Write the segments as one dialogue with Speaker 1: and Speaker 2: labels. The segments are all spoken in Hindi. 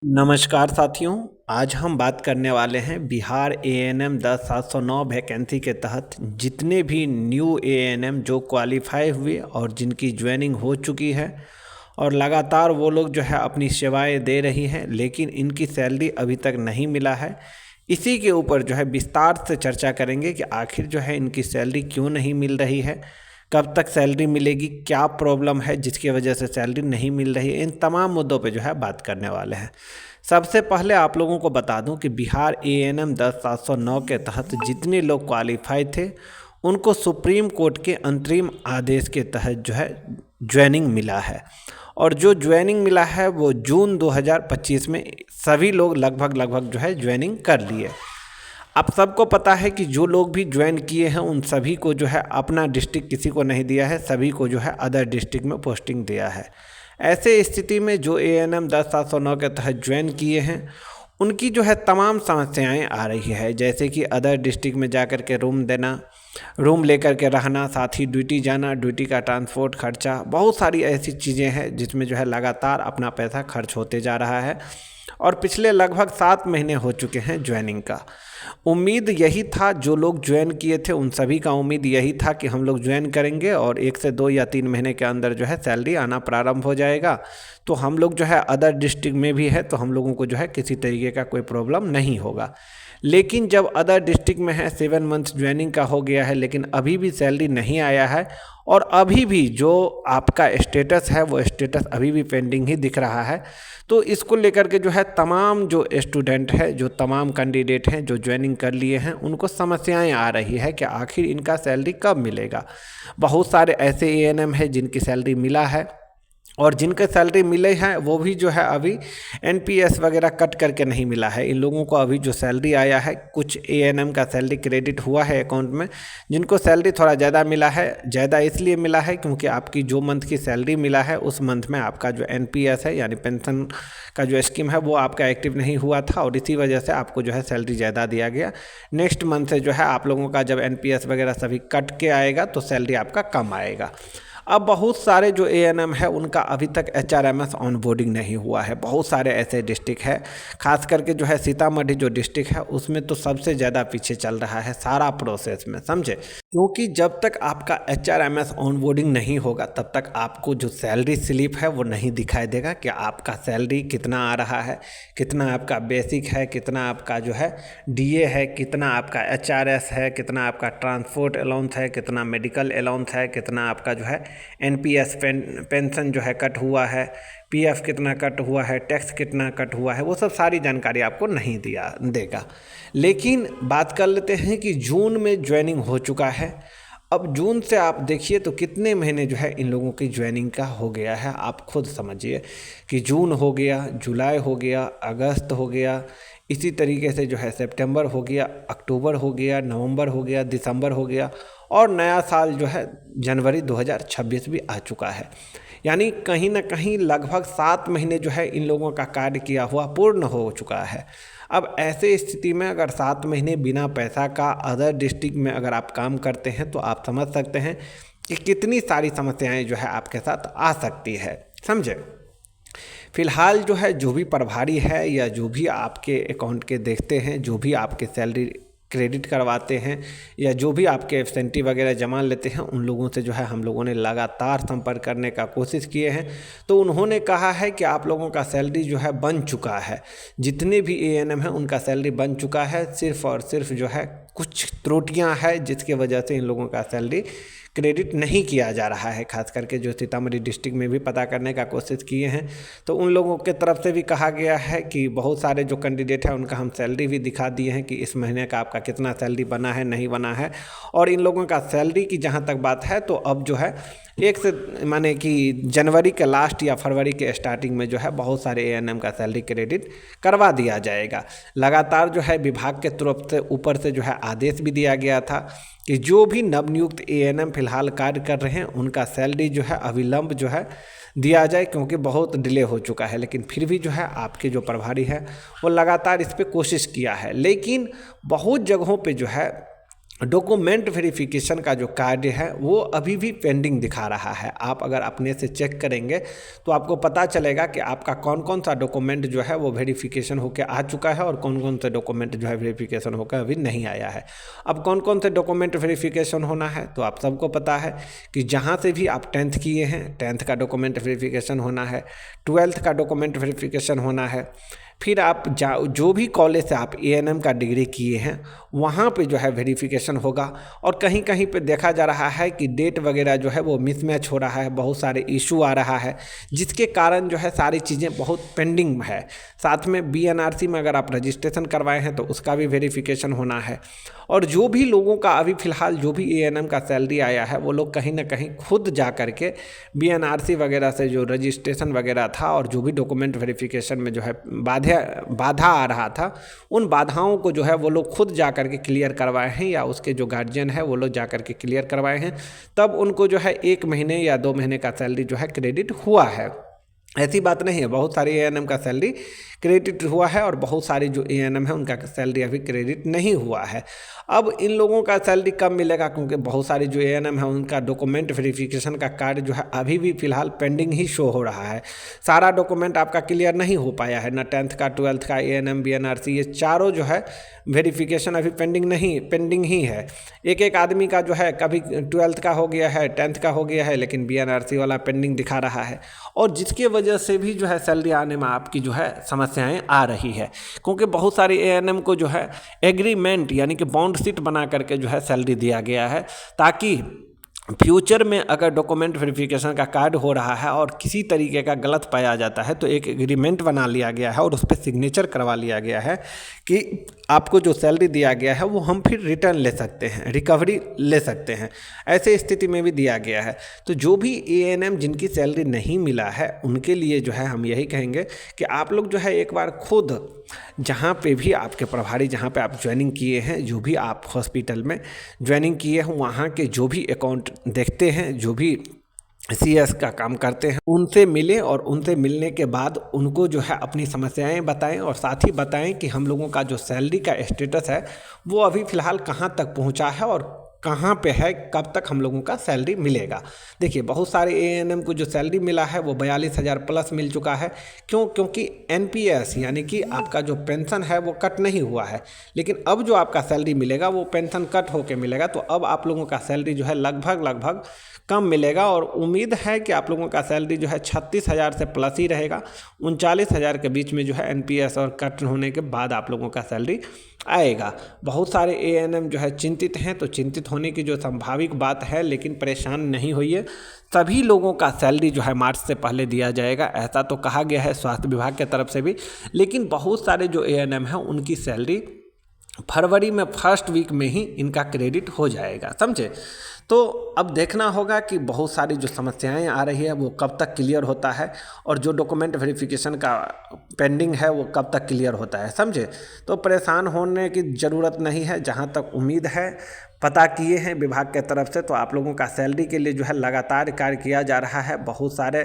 Speaker 1: नमस्कार साथियों। आज हम बात करने वाले हैं बिहार एएनएम 10,709 वैकेंसी के तहत जितने भी न्यू एएनएम जो क्वालिफाई हुए और जिनकी ज्वाइनिंग हो चुकी है और लगातार वो लोग जो है अपनी सेवाएं दे रही हैं, लेकिन इनकी सैलरी अभी तक नहीं मिला है। इसी के ऊपर जो है विस्तार से चर्चा करेंगे कि आखिर जो है इनकी सैलरी क्यों नहीं मिल रही है, कब तक सैलरी मिलेगी, क्या प्रॉब्लम है जिसकी वजह से सैलरी नहीं मिल रही है। इन तमाम मुद्दों पे जो है बात करने वाले हैं। सबसे पहले आप लोगों को बता दूं कि बिहार एएनएम 10,709 के तहत जितने लोग क्वालिफाई थे उनको सुप्रीम कोर्ट के अंतरिम आदेश के तहत जो है ज्वाइनिंग मिला है। और जो ज्वाइनिंग मिला है वो जून 2025 में सभी लोग लगभग जो है ज्वाइनिंग कर लिए। अब सबको पता है कि जो लोग भी ज्वाइन किए हैं उन सभी को जो है अपना डिस्ट्रिक्ट किसी को नहीं दिया है, सभी को जो है अदर डिस्ट्रिक्ट में पोस्टिंग दिया है। ऐसे स्थिति में जो एएनएम 10,709 के तहत ज्वाइन किए हैं उनकी जो है तमाम समस्याएं आ रही है, जैसे कि अदर डिस्ट्रिक्ट में जाकर के रूम देना, रूम लेकर के रहना, साथ ही ड्यूटी जाना, ड्यूटी का ट्रांसपोर्ट खर्चा, बहुत सारी ऐसी चीज़ें हैं जिसमें जो है लगातार अपना पैसा खर्च होते जा रहा है। और पिछले लगभग 7 महीने हो चुके हैं ज्वाइनिंग का। उम्मीद यही था, जो लोग ज्वाइन किए थे उन सभी का उम्मीद यही था कि हम लोग ज्वाइन करेंगे और 1 से 2 या 3 महीने के अंदर जो है सैलरी आना प्रारंभ हो जाएगा, तो हम लोग जो है अदर डिस्ट्रिक्ट में भी है तो हम लोगों को जो है किसी तरीके का कोई प्रॉब्लम नहीं होगा। लेकिन जब अदर डिस्ट्रिक्ट में है 7 मंथ्स ज्वाइनिंग का हो गया है लेकिन अभी भी सैलरी नहीं आया है और अभी भी जो आपका स्टेटस है वो स्टेटस अभी भी पेंडिंग ही दिख रहा है। तो इसको लेकर के जो है तमाम जो स्टूडेंट है, जो तमाम कैंडिडेट हैं जो ज्वाइनिंग कर लिए हैं, उनको समस्याएं आ रही है कि आखिर इनका सैलरी कब मिलेगा। बहुत सारे ऐसे एएनएम है जिनकी सैलरी मिला है और जिनके सैलरी मिले हैं वो भी जो है अभी एनपीएस वगैरह कट करके नहीं मिला है। इन लोगों को अभी जो सैलरी आया है, कुछ एएनएम का सैलरी क्रेडिट हुआ है अकाउंट में, जिनको सैलरी थोड़ा ज़्यादा मिला है। ज़्यादा इसलिए मिला है क्योंकि आपकी जो मंथ की सैलरी मिला है उस मंथ में आपका जो एनपीएस है यानी पेंशन का जो स्कीम है वो आपका एक्टिव नहीं हुआ था और इसी वजह से आपको जो है सैलरी ज़्यादा दिया गया। नेक्स्ट मंथ से जो है आप लोगों का जब एनपीएस वगैरह सभी कट के आएगा तो सैलरी आपका कम आएगा। अब बहुत सारे जो एएनएम है उनका अभी तक एचआरएमएस ऑनबोर्डिंग नहीं हुआ है। बहुत सारे ऐसे डिस्ट्रिक्ट है, खास करके जो है सीतामढ़ी जो डिस्ट्रिक्ट है उसमें तो सबसे ज़्यादा पीछे चल रहा है सारा प्रोसेस में, समझे। क्योंकि जब तक आपका एचआरएमएस ऑनबोर्डिंग नहीं होगा तब तक आपको जो सैलरी स्लिप है वो नहीं दिखाई देगा कि आपका सैलरी कितना आ रहा है, कितना आपका बेसिक है, कितना आपका जो है डीए है, कितना आपका एचआरएस है, कितना आपका ट्रांसपोर्ट अलाउंस है, कितना मेडिकल अलाउंस है, कितना आपका जो है एनपीएस पेंशन जो है कट हुआ है, पीएफ कितना कट हुआ है, टैक्स कितना कट हुआ है, वो सब सारी जानकारी आपको नहीं दिया देगा। लेकिन बात कर लेते हैं कि जून में ज्वाइनिंग हो चुका है। अब जून से आप देखिए तो कितने महीने जो है इन लोगों की ज्वाइनिंग का हो गया है, आप खुद समझिए कि जून हो गया, जुलाई हो गया, अगस्त हो गया, इसी तरीके से जो है सितंबर हो गया, अक्टूबर हो गया, नवंबर हो गया, दिसंबर हो गया और नया साल जो है जनवरी 2026 भी आ चुका है। यानी कहीं ना कहीं लगभग 7 महीने जो है इन लोगों का कार्य किया हुआ पूर्ण हो चुका है। अब ऐसे स्थिति में अगर 7 महीने बिना पैसा का अदर डिस्ट्रिक्ट में अगर आप काम करते हैं तो आप समझ सकते हैं कि कितनी सारी समस्याएं जो है आपके साथ आ सकती है, समझे। फिलहाल जो है जो भी प्रभारी है या जो भी आपके अकाउंट के देखते हैं, जो भी आपके सैलरी क्रेडिट करवाते हैं या जो भी आपके एब्सेंटी वगैरह जमा लेते हैं, उन लोगों से जो है हम लोगों ने लगातार संपर्क करने का कोशिश किए हैं। तो उन्होंने कहा है कि आप लोगों का सैलरी जो है बन चुका है, जितने भी एएनएम हैं उनका सैलरी बन चुका है। सिर्फ और सिर्फ जो है कुछ त्रुटियां हैं जिसकी वजह से इन लोगों का सैलरी क्रेडिट नहीं किया जा रहा है। खास करके जो सीतामढ़ी डिस्ट्रिक्ट में भी पता करने का कोशिश किए हैं तो उन लोगों के तरफ से भी कहा गया है कि बहुत सारे जो कैंडिडेट हैं उनका हम सैलरी भी दिखा दिए हैं कि इस महीने का आपका कितना सैलरी बना है, नहीं बना है। और इन लोगों का सैलरी की जहाँ तक बात है तो अब जो है 1 से माने कि जनवरी के लास्ट या फरवरी के स्टार्टिंग में जो है बहुत सारे एएनएम का सैलरी क्रेडिट करवा दिया जाएगा। लगातार जो है विभाग के तरफ से ऊपर से जो है आदेश भी दिया गया था कि जो भी नवनियुक्त एएनएम फिलहाल कार्य कर रहे हैं उनका सैलरी जो है अविलंब जो है दिया जाए, क्योंकि बहुत डिले हो चुका है। लेकिन फिर भी जो है आपके जो प्रभारी है वो लगातार इस पर कोशिश किया है, लेकिन बहुत जगहों पे जो है डॉक्यूमेंट वेरिफिकेशन का जो कार्य है वो अभी भी पेंडिंग दिखा रहा है। आप अगर अपने से चेक करेंगे तो आपको पता चलेगा कि आपका कौन कौन सा डॉक्यूमेंट जो है वो वेरिफिकेशन होकर आ चुका है और कौन कौन से डॉक्यूमेंट जो है वेरिफिकेशन होकर अभी नहीं आया है। अब कौन कौन से डॉक्यूमेंट वेरिफिकेशन होना है तो आप सबको पता है कि जहाँ से भी आप 10th किए हैं 10th का डॉक्यूमेंट वेरिफिकेशन होना है, 12th का डॉक्यूमेंट वेरिफिकेशन होना है, फिर आप जो भी कॉलेज से आप ANM का डिग्री किए हैं वहाँ पे जो है वेरिफिकेशन होगा। और कहीं कहीं पे देखा जा रहा है कि डेट वगैरह जो है वो मिसमैच हो रहा है, बहुत सारे इशू आ रहा है, जिसके कारण जो है सारी चीज़ें बहुत पेंडिंग है। साथ में BNRC में अगर आप रजिस्ट्रेशन करवाए हैं तो उसका भी वेरिफिकेशन होना है। और जो भी लोगों का अभी फ़िलहाल जो भी ANM का सैलरी आया है वो लोग कहीं ना कहीं खुद जा कर के BNRC वगैरह से जो रजिस्ट्रेशन वगैरह था और जो भी डॉक्यूमेंट वेरिफिकेशन में जो है बाधा आ रहा था, उन बाधाओं को जो है वो लोग खुद जा कर के क्लियर करवाए हैं या उसके जो गार्जियन है वो लोग जा कर के क्लियर करवाए हैं, तब उनको जो है 1 महीने या 2 महीने का सैलरी जो है क्रेडिट हुआ है। ऐसी बात नहीं है, बहुत सारी ANM का सैलरी क्रेडिट हुआ है और बहुत सारी जो ANM है उनका सैलरी अभी क्रेडिट नहीं हुआ है। अब इन लोगों का सैलरी कब मिलेगा, क्योंकि बहुत सारी जो ANM है उनका डॉक्यूमेंट वेरिफिकेशन का कार्य जो है अभी भी फ़िलहाल पेंडिंग ही शो हो रहा है। सारा डॉक्यूमेंट आपका क्लियर नहीं हो पाया है, ना 10th का 12th का ANM BNRC ये चारों जो है वेरिफिकेशन अभी पेंडिंग ही है। एक एक आदमी का जो है कभी 12th का हो गया है, 10th का हो गया है, लेकिन BNRC वाला पेंडिंग दिखा रहा है और जिसके वजह से भी जो है सैलरी आने में आपकी जो है समस्याएं आ रही है। क्योंकि बहुत सारे ANM को जो है एग्रीमेंट यानी कि बॉन्ड शीट बना करके जो है सैलरी दिया गया है, ताकि फ्यूचर में अगर डॉक्यूमेंट वेरिफिकेशन का कार्य हो रहा है और किसी तरीके का गलत पाया जाता है तो एक एग्रीमेंट बना लिया गया है और उस पर सिग्नेचर करवा लिया गया है कि आपको जो सैलरी दिया गया है वो हम फिर रिटर्न ले सकते हैं, रिकवरी ले सकते हैं। ऐसे स्थिति में भी दिया गया है। तो जो भी ANM जिनकी सैलरी नहीं मिला है उनके लिए जो है हम यही कहेंगे कि आप लोग जो है एक बार खुद जहाँ पे भी आपके प्रभारी, जहाँ पे आप ज्वाइनिंग किए हैं, जो भी आप हॉस्पिटल में ज्वाइनिंग किए हैं वहाँ के जो भी अकाउंट देखते हैं, जो भी CS का काम करते हैं, उनसे मिलें और उनसे मिलने के बाद उनको जो है अपनी समस्याएं बताएं और साथ ही बताएं कि हम लोगों का जो सैलरी का स्टेटस है वो अभी फ़िलहाल कहाँ तक पहुँचा है और कहाँ पे है, कब तक हम लोगों का सैलरी मिलेगा। देखिए बहुत सारे ANM को जो सैलरी मिला है वो 42,000 प्लस मिल चुका है। क्योंकि NPS यानी कि आपका जो पेंशन है वो कट नहीं हुआ है, लेकिन अब जो आपका सैलरी मिलेगा वो पेंशन कट होके मिलेगा। तो अब आप लोगों का सैलरी जो है लगभग कम मिलेगा और उम्मीद है कि आप लोगों का सैलरी जो है 36,000 से प्लस ही रहेगा। 39,000 के बीच में जो है NPS और कट होने के बाद आप लोगों का सैलरी आएगा। बहुत सारे ANM जो है चिंतित हैं, तो चिंतित होने की जो संभाविक बात है, लेकिन परेशान नहीं होइए। सभी लोगों का सैलरी जो है मार्च से पहले दिया जाएगा, ऐसा तो कहा गया है स्वास्थ्य विभाग की तरफ से भी। लेकिन बहुत सारे जो ANM हैं उनकी सैलरी फरवरी में फर्स्ट वीक में ही इनका क्रेडिट हो जाएगा, समझे। तो अब देखना होगा कि बहुत सारी जो समस्याएं आ रही है वो कब तक क्लियर होता है और जो डॉक्यूमेंट वेरिफिकेशन का पेंडिंग है वो कब तक क्लियर होता है, समझे। तो परेशान होने की ज़रूरत नहीं है। जहां तक उम्मीद है, पता किए हैं विभाग के तरफ से, तो आप लोगों का सैलरी के लिए जो है लगातार कार्य किया जा रहा है। बहुत सारे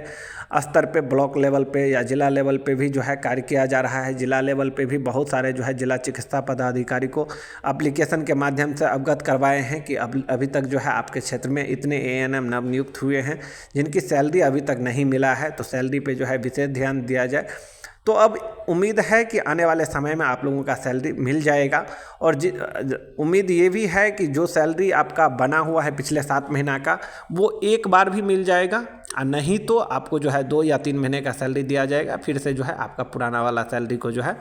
Speaker 1: स्तर पे, ब्लॉक लेवल पे या जिला लेवल पे भी जो है कार्य किया जा रहा है। जिला लेवल पे भी बहुत सारे जो है जिला चिकित्सा पदाधिकारी को एप्लीकेशन के माध्यम से अवगत करवाए हैं कि अभी तक जो है आपके क्षेत्र में इतने ANM नवनियुक्त हुए हैं जिनकी सैलरी अभी तक नहीं मिला है, तो सैलरी पे जो है विशेष ध्यान दिया जाए। तो अब उम्मीद है कि आने वाले समय में आप लोगों का सैलरी मिल जाएगा। और उम्मीद ये भी है कि जो सैलरी आपका बना हुआ है पिछले 7 महीना का वो एक बार भी मिल जाएगा, और नहीं तो आपको जो है 2 या 3 महीने का सैलरी दिया जाएगा। फिर से जो है आपका पुराना वाला सैलरी को जो है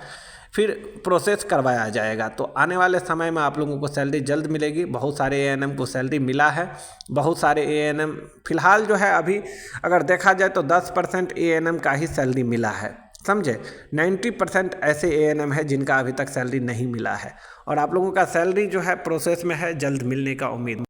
Speaker 1: फिर प्रोसेस करवाया जाएगा। तो आने वाले समय में आप लोगों को सैलरी जल्द मिलेगी। बहुत सारे ANM को सैलरी मिला है। बहुत सारे ANM फिलहाल जो है अभी अगर देखा जाए तो 10% ANM का ही सैलरी मिला है, समझे। 90% ऐसे ANM है जिनका अभी तक सैलरी नहीं मिला है और आप लोगों का सैलरी जो है प्रोसेस में है, जल्द मिलने का उम्मीद।